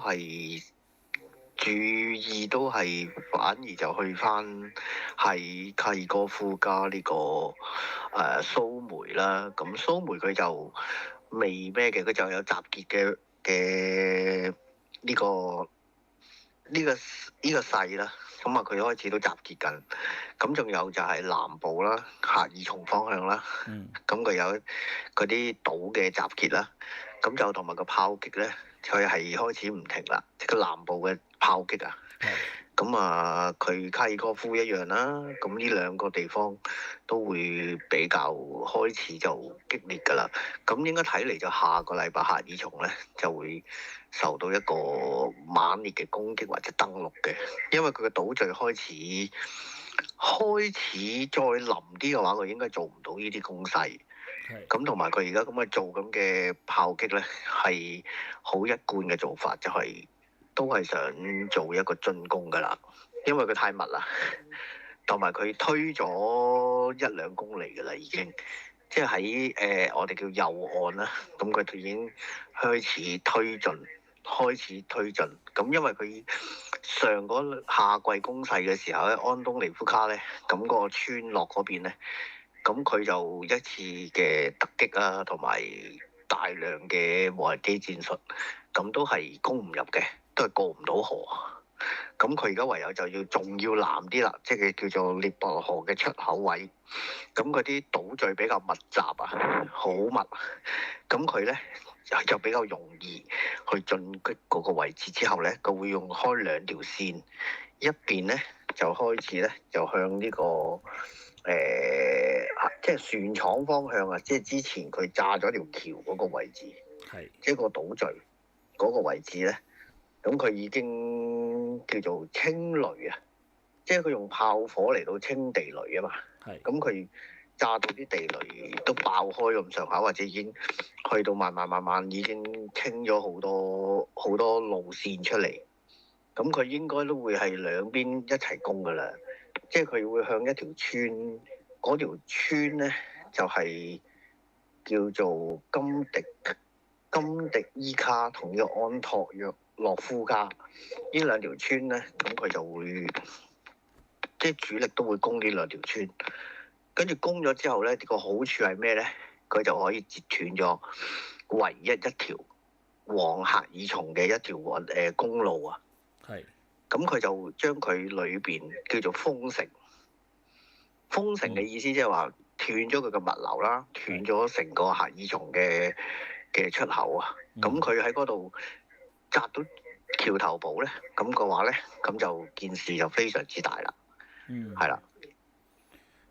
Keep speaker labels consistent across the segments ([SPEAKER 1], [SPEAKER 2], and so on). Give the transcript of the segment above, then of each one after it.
[SPEAKER 1] 係注意都係反而就去翻係契哥夫加呢個蘇梅啦。咁蘇梅佢就未咩嘅，佢就有集結嘅呢個呢個勢啦。咁啊，佢開始都集結緊。咁仲有就係南部啦，赫爾松方向啦。咁佢有嗰啲島嘅集結啦。咁就同埋個炮擊咧，佢係開始唔停啦，即係個南部嘅炮擊啊。咁啊，佢卡爾科夫一樣啦。咁呢兩個地方都會比較開始就激烈㗎啦。咁應該睇嚟就下個禮拜赫爾松咧就會受到一個猛烈嘅攻擊或者登陸嘅，因為佢嘅島嶼開始再冧啲嘅話，佢應該做唔到呢啲攻勢。咁同埋佢而家咁嘅做咁嘅炮擊咧，係好一貫嘅做法，就係都係想做一個進攻㗎啦。因為佢太密啦，同埋佢推咗一兩公里㗎啦，已經即係喺我哋叫右岸啦。咁佢已經開始推進。咁因為佢上個夏季攻勢嘅時候咧，安東尼夫卡咧，咁個村落嗰邊咧，咁佢就一次嘅突擊啊，同埋大量嘅無人機戰術，咁都係攻唔入嘅，都係過唔到河。咁佢而家唯有就要仲要南啲啦，即係叫做涅伯河嘅出口位。咁嗰啲島嶼比較密集啊，好密。咁佢咧就比較容易去進擊嗰個位置。之後咧，佢會用開兩條線，一邊咧就開始咧就向呢個即係船廠方向啊，即係之前佢炸咗條橋嗰個位置，即係個島嶼嗰個位置咧。咁佢已經叫做清雷啊，即係佢用炮火嚟到清地雷啊嘛。咁佢炸到啲地雷都爆開咁上下，或者已經去到慢慢已經清咗好多路線出嚟。咁佢應該都會係兩邊一齊攻噶啦，即係佢會向一條村，嗰條村咧就係叫做金迪伊卡同呢個安托約洛夫卡呢兩條村咧，咁佢就會即係主力都會攻呢兩條村。跟住攻咗之後咧，個好處係咩咧？佢就可以截斷咗唯一一條往赫爾松嘅一條公路啊。咁佢就將佢裏邊叫做封城。封城嘅意思即係話斷咗佢嘅物流啦，斷咗成個赫爾松嘅出口啊。咁佢喺嗰度紮到橋頭堡咧，咁嘅話咧，咁就件事就非常之大啦。係啦。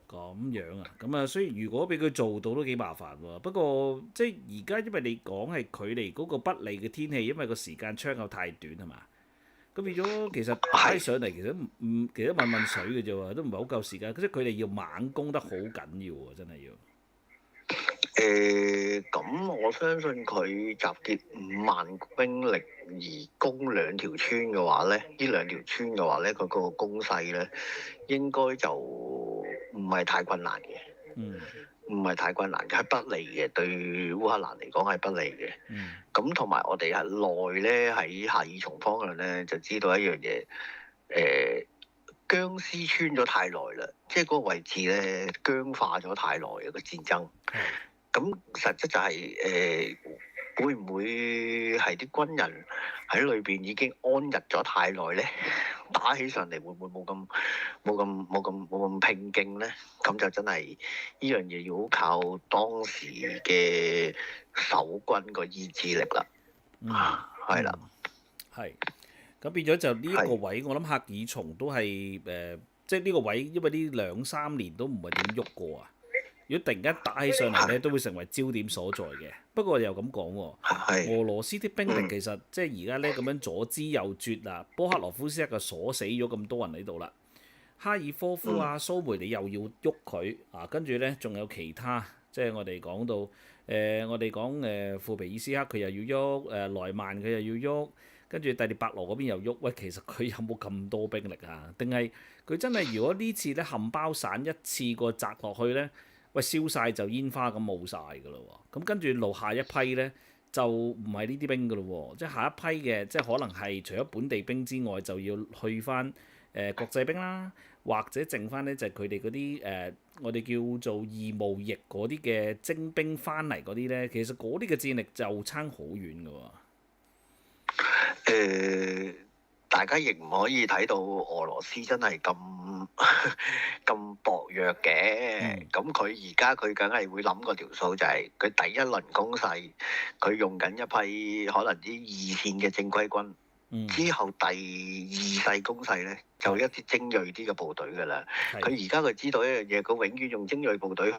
[SPEAKER 2] 咁樣啊，咁啊，所以如果俾佢做到都幾麻煩喎。不過即係而家因為你講係距離嗰個不利嘅天氣，因為個時間窗口太短係嘛？咁變咗其實拉上嚟其實其實問水嘅啫喎，都唔係好夠時間。即係佢哋要猛攻得好緊要喎，真係要。
[SPEAKER 1] 咁我相信佢集結5萬兵力而攻兩條村嘅話咧，呢兩條村嘅話咧，佢個攻勢咧應該就唔係太困難嘅。唔係太困難嘅，係不利嘅，對烏克蘭嚟講係不利嘅。咁同埋我哋係內咧喺赫爾松方向咧就知道一樣嘢，僵屍穿咗太耐啦，即係嗰個位置咧僵化咗太耐嘅個戰爭。咁實質就係會唔會係啲軍人喺裏邊已經安逸咗太耐咧？打起上嚟會唔會冇咁拼勁咧？咁就真係呢樣嘢要好靠當時嘅守軍個意志力啦。係啦。
[SPEAKER 2] 係。咁變咗就呢一個位，我諗赫爾松都係即係呢個位，因為呢2-3年都唔係點喐過啊。如果突然間打起上嚟咧，都會成為焦點所在嘅。不過又咁講喎，俄羅斯啲兵力其實即係而家咧咁樣左支右絀啊，波克羅夫斯克就鎖死咗咁多人喺度啦。哈爾科夫啊、蘇梅你又要喐佢啊，跟住咧仲有其他，即係我哋講到我哋講庫皮爾斯克佢又要喐，萊曼佢又要喐，跟住第聶伯羅嗰邊又喐。喂，其實佢有冇咁多兵力啊？定係佢真係如果呢次咧冚包散一次過擲落去咧？喂，燒晒就煙花咁冇晒㗎咯喎，咁跟住落下一批呢，就唔係呢啲兵噶咯喎，即係下一批嘅，即係可能係除咗本地兵之外，就要去翻國際兵啦，或者剩翻呢，就係佢哋嗰啲我哋叫做義務役嗰啲嘅徵兵翻嚟嗰啲呢，其實嗰啲嘅戰力就差好遠噶喎。
[SPEAKER 1] 大家亦唔可以睇到俄羅斯真係咁薄弱嘅。咁佢而家佢梗係會諗個條數，就係佢第一輪攻勢，佢用緊一批可能啲二線嘅正規軍。之後第二勢攻勢咧，就一啲精鋭啲嘅部隊㗎啦。佢而家佢知道一樣嘢，佢永遠用精鋭部隊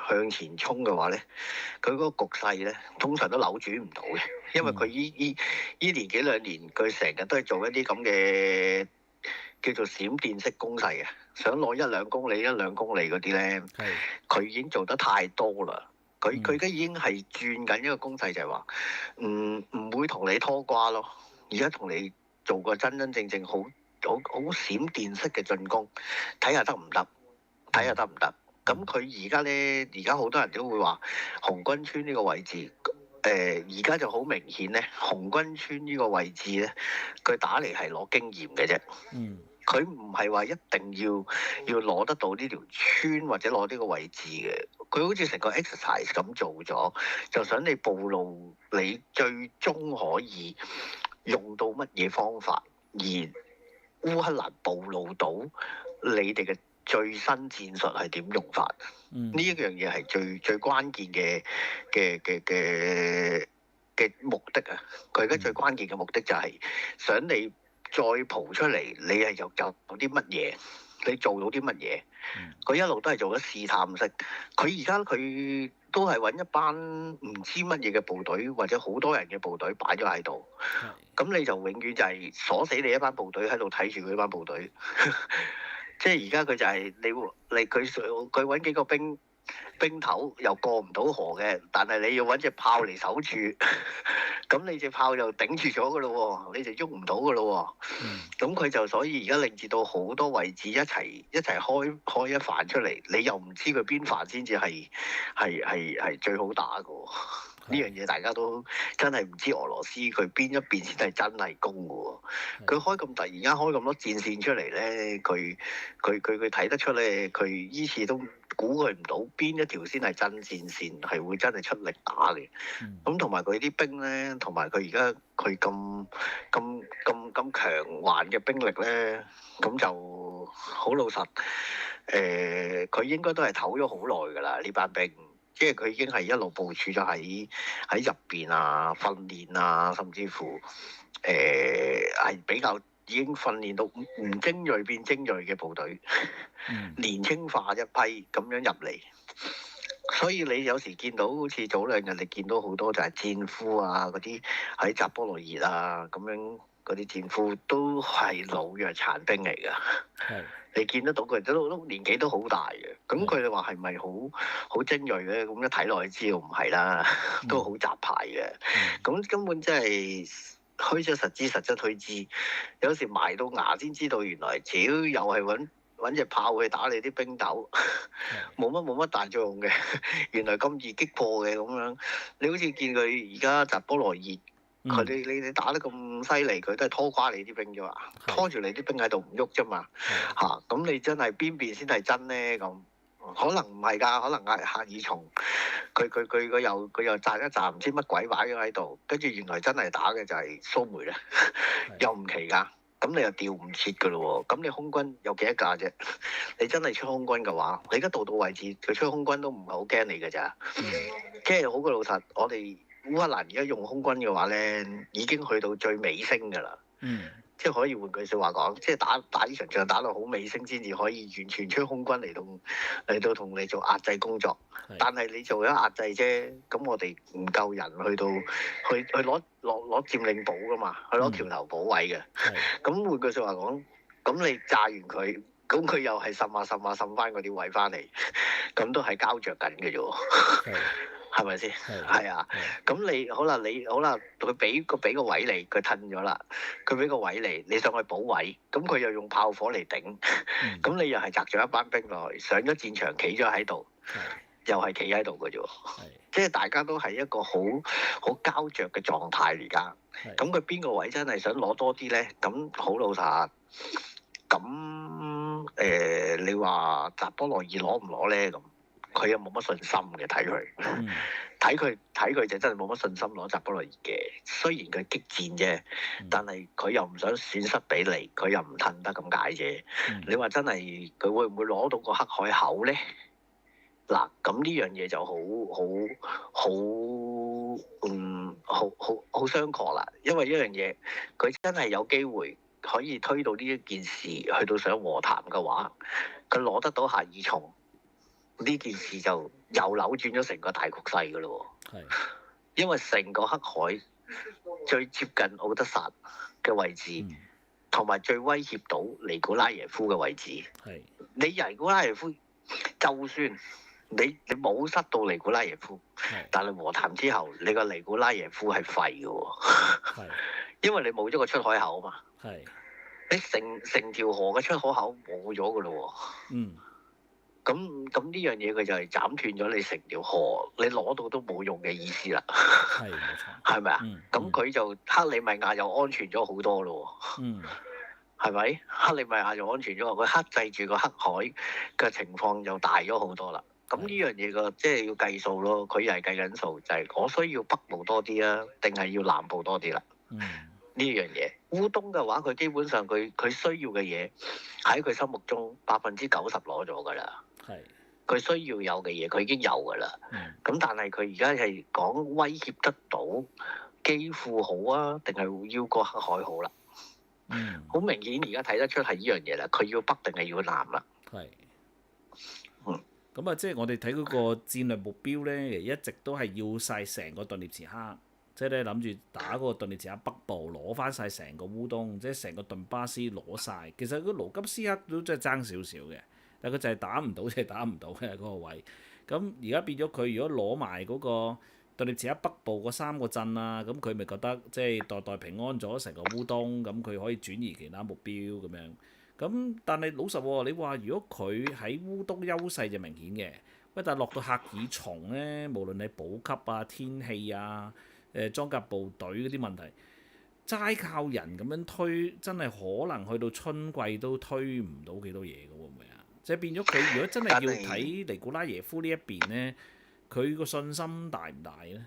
[SPEAKER 1] 向前衝嘅話咧，佢嗰個局勢咧，通常都扭轉唔到嘅，因為佢依年幾兩年，佢成日都係做一啲咁嘅叫做閃電式攻勢嘅，想攞1、2公里、1、2公里嗰啲咧，佢已經做得太多啦。佢而家已經係轉緊一個攻勢，就係話唔會同你拖瓜咯。而家同你做個真正好閃電式嘅進攻，睇下得唔得？睇下得唔得？咁佢而家咧，而家好多人都會話紅軍村呢個位置，而家就好明顯咧，紅軍村呢個位置咧，佢打嚟係攞經驗嘅啫。佢唔係話一定要攞得到呢條村或者攞呢個位置嘅，佢好似成個 exercise 咁做咗，就想你暴露你最終可以用到乜嘢方法，而烏克蘭暴露到你哋嘅最新戰術係點用法？呢一樣嘢係最關鍵嘅目的啊！佢而家最關鍵嘅目的就係想你再蒲出嚟，你係有啲乜嘢？你做到啲乜嘢？佢一路都係做咗試探式。佢而家佢都係揾一班唔知乜嘢嘅部隊，或者好多人嘅部隊擺咗喺度。咁你就永遠就係鎖死你一班部隊喺度睇住佢呢班部隊。即係而家佢就係佢揾幾個兵頭又過唔到河嘅，但係你要揾隻炮嚟守住。咁你隻炮又頂住咗噶咯喎，你就喐唔到噶咯喎。咁佢就所以而家令至到好多位置一齊開一範出嚟，你又唔知佢邊範先至係最好打噶喎。呢樣嘢大家都真係唔知俄羅斯佢邊一邊先係真係攻嘅喎。佢突然間開咁多戰線出嚟咧，佢睇得出咧，佢依次都估佢唔到邊一條先係真戰線，係會真係出力打嘅。咁同埋佢啲兵咧，同埋佢而家佢咁強橫嘅兵力咧，咁就好老實。佢應該都係唞咗好耐㗎啦，呢班兵。即係佢已經係一路部署咗喺入邊啊，訓練啊，甚至乎係比較已經訓練到唔精鋭變精鋭嘅部隊，年輕化一批咁樣入嚟。所以你有時見到好似早兩日你見到好多就係戰俘啊，嗰啲喺扎波羅熱啊咁樣嗰啲戰俘都係老弱殘兵嚟㗎。你見得到佢都年紀都好大嘅，咁佢哋話係咪好精鋭咧？咁一睇落去知道唔係啦，都好雜牌嘅。咁根本真係虛則實之，實則虛之。有時埋到牙先知道，原來只要又係揾隻炮去打你啲兵斗，冇乜大作用嘅。原來咁易擊破嘅咁樣，你好似見佢而家扎波羅熱。佢你打得咁犀利，佢都係拖垮你啲兵啫嘛，拖住你啲兵喺度唔喐啫嘛，咁你真係邊邊先係真咧？咁可能唔係㗎，可能赫爾松佢又扎一扎唔知乜鬼擺咗喺度，跟住原來真係打嘅就係蘇梅咧，又唔奇㗎，咁你又調唔切㗎咯喎，咁你空軍有幾多架啫？你真係出空軍嘅話，你而家到位置，佢出空軍都唔係好驚你㗎咋，即係好過老實，我哋。烏克蘭而家用空軍嘅話咧，已經去到最尾聲㗎啦。即係可以換句説話講，即係打呢場仗打到好尾聲先至可以完全出空軍嚟到同你做壓制工作。但係你做咗壓制啫，咁我哋唔夠人去攞佔領堡㗎嘛，去攞橋頭堡位嘅。咁換句説話講，咁你炸完佢，咁佢又係滲翻嗰啲位翻嚟，咁都係膠着緊嘅啫喎。係咪先？係啊，咁你好啦，佢俾個位你，佢褪咗啦，佢俾個位你上去補位，咁佢又用炮火嚟頂，咁你又係擲咗一班兵落去，上咗戰場企咗喺度，又係企喺度嘅啫喎。即係大家都係一個好膠着嘅狀態而家。咁佢邊個位真係想攞多啲咧？咁好老實。咁你話扎波羅爾攞唔攞咧？咁佢又冇乜信心嘅，睇佢。睇佢就真係冇乜信心攞扎波羅爾嘅。雖然佢激戰啫，但係佢又唔想損失俾你，佢又唔褪得咁解啫。你話真係佢會唔會攞到個黑海口咧？嗱，咁呢樣嘢就好相確啦。因為一樣嘢，佢真係有機會可以推到呢一件事去到上和談嘅話，佢攞得到夏爾松，呢件事就又扭轉咗成個大局勢㗎咯。因為成個黑海最接近奧德薩嘅位置，同埋最威脅到尼古拉耶夫嘅位置。你尼古拉耶夫就算你冇失到尼古拉耶夫，但係和談之後，你個尼古拉耶夫係廢嘅喎。因為你冇咗個出海口啊嘛。你成條河嘅出口冇咗㗎咯喎。咁呢樣嘢佢就係斬斷咗你成條河，你攞到都冇用嘅意思啦。
[SPEAKER 2] 係冇錯。係
[SPEAKER 1] 咪啊？咁佢就克里米亞又安全咗好多咯喎。係咪？克里米亞又安全咗，佢克制住個黑海嘅情況又大咗好多啦。咁呢樣嘢個即係要計數咯，佢又係計緊數，就係我需要北部多啲啊，定係要南部多啲啦？呢樣嘢烏東嘅話，佢基本上佢需要嘅嘢喺佢心目中90%攞咗㗎啦。佢需要有嘅嘢，佢已經有㗎啦。咁但係佢而家係講威脅得到基輔好啊，定係要個黑海好啦？好明顯而家睇得出係呢樣嘢啦，佢要北定係要南啦。
[SPEAKER 2] 咁啊，即係我哋睇嗰個戰略目標咧，一直都係要晒成個頓涅茨克，即係咧諗住打嗰個頓涅茨克北部，攞翻晒成個烏東，即係成個頓巴斯攞晒。其實個盧甘斯克都真係爭少少嘅，但係佢就係打唔到，就係打唔到嘅嗰個位。咁而家變咗佢如果攞埋嗰個頓涅茨克北部嗰3個鎮啊，咁佢咪覺得即係代代平安咗成個烏東，咁佢可以轉移其他目標咁樣。咁但係老實喎，你話如果佢喺烏東優勢就明顯嘅，喂，但係落到赫爾松咧，無論你補給啊、天氣啊、裝甲部隊嗰啲問題，齋靠人咁樣推，真係可能去到春季都推唔到幾多嘢嘅喎，會唔會啊？即係變咗佢如果真係要睇尼古拉耶夫呢一邊咧，佢個信心大唔大咧？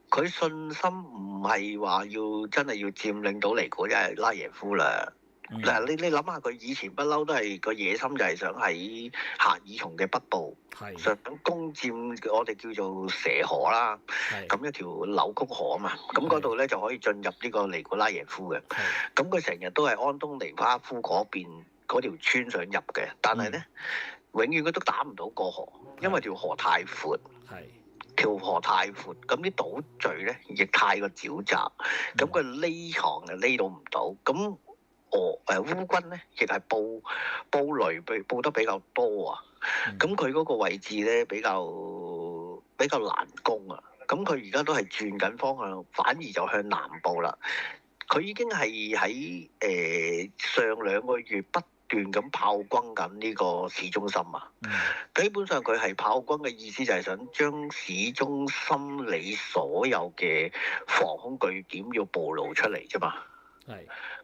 [SPEAKER 1] 佢信心唔係話要真係要佔領到尼古拉耶夫啦。嗱，你諗下佢以前不嬲都係個野心就係想喺赫爾松嘅北部，想攻佔我哋叫做蛇河啦。咁一條扭曲河啊嘛，咁嗰度咧就可以進入呢個尼古拉耶夫嘅。咁佢成日都係安東尼巴夫嗰邊嗰條村想入嘅，但係咧永遠佢都打唔到過河，因為條河太闊。條河太闊，咁啲島嶼咧亦太過沼澤，咁佢匿藏就匿到唔到。咁烏軍咧亦係布雷布得比較多啊。咁佢嗰個位置咧比較難攻啊。咁佢而家都係轉緊方向，反而就向南部啦。佢已經係喺上2個月不斷咁炮轟緊呢個市中心啊！基本上佢係炮轟嘅意思就係想將市中心你所有嘅防空據點要暴露出嚟啫嘛。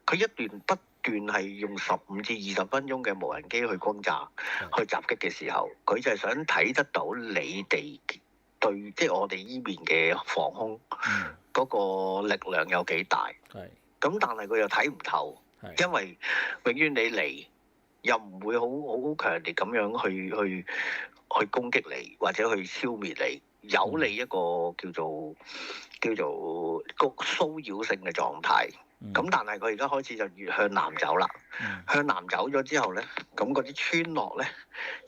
[SPEAKER 1] 佢一段不斷係用15至20分鐘嘅無人機去轟炸、去襲擊嘅時候，佢就係想睇得到你哋對即係我哋依邊嘅防空嗰個力量有幾大。咁但係佢又睇唔透，因為永遠你嚟又唔會好強烈咁樣去攻擊你，或者去消滅你，有你一個叫做個騷擾性嘅狀態。咁但係佢而家開始就越向南走啦。向南走咗之後咧，咁嗰啲村落咧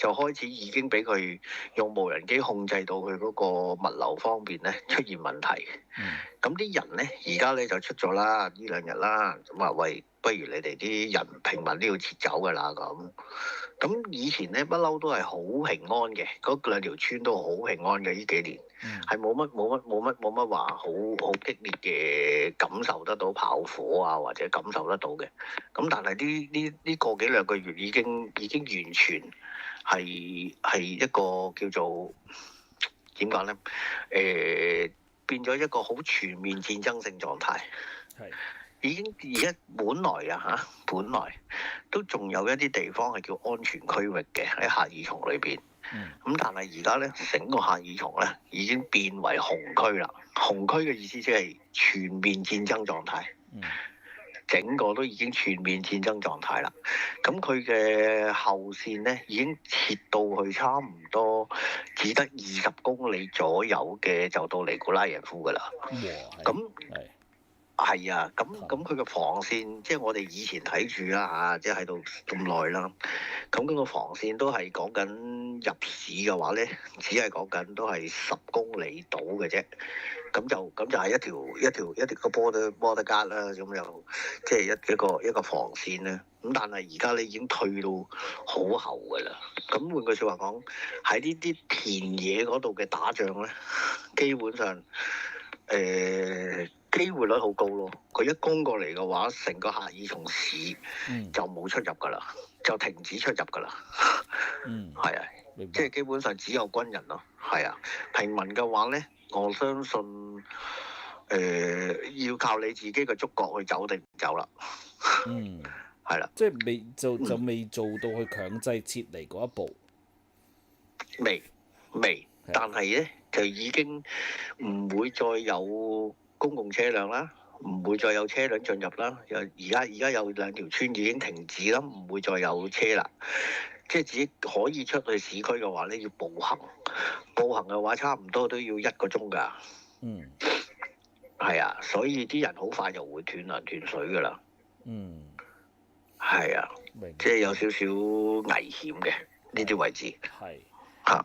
[SPEAKER 1] 就開始已經俾佢用無人機控制到佢嗰個物流方面咧出現問題。咁啲人咧而家咧就出咗啦，呢2日啦，咁話喂，不如你哋啲人平民都要撤走㗎啦咁。咁以前咧不嬲都係好平安嘅，嗰2條村都好平安嘅呢幾年。係冇乜話好激烈嘅感受得到炮火啊，或者感受得到嘅。咁但係呢個幾兩個月已經完全係一個叫做點講咧？變咗一個好全面戰爭性狀態。
[SPEAKER 2] 係。
[SPEAKER 1] 已經而家本來都仲有一啲地方係叫安全區域嘅喺赫爾松裏邊。咁但係而家咧，整個赫爾松咧已經變為紅區啦。紅區嘅意思即係全面戰爭狀態。整個都已經全面戰爭狀態啦。咁佢嘅後線咧已經撤到去差唔多只得20公里左右嘅，就到尼古拉耶夫噶啦。咁係啊，咁佢嘅防線，即係我哋以前睇住啦嚇，即係喺度咁耐啦。咁佢個防線都係講緊入市嘅話咧，只係講緊都係10公里到嘅啫。咁就係一條個波德格啦，咁又即係一個防線咧。咁但係而家你已經退到好後㗎啦。咁換句説話講，喺呢啲田野嗰度嘅打仗咧，基本上機會率好高咯，佢一攻過嚟嘅話，成個赫爾松市就冇出入㗎啦，就停止出入㗎啦。係啊，即係基本上只有軍人咯。係啊，平民嘅話咧，我相信要靠你自己嘅觸覺去走定唔走啦。係啦，
[SPEAKER 2] 即係未做到去強制撤離嗰一步。
[SPEAKER 1] 未，但係咧就已經唔會再有公共車輛啦，唔會再有車輛進入啦。而家有2條村已經停止啦，唔會再有車啦。即係自己可以出去市區嘅話咧，要步行。步行嘅話，差唔多都要1個鐘㗎。係啊，所以啲人好快就會斷糧斷水㗎啦。係啊，即係有少少危險嘅呢啲位置。係。嚇。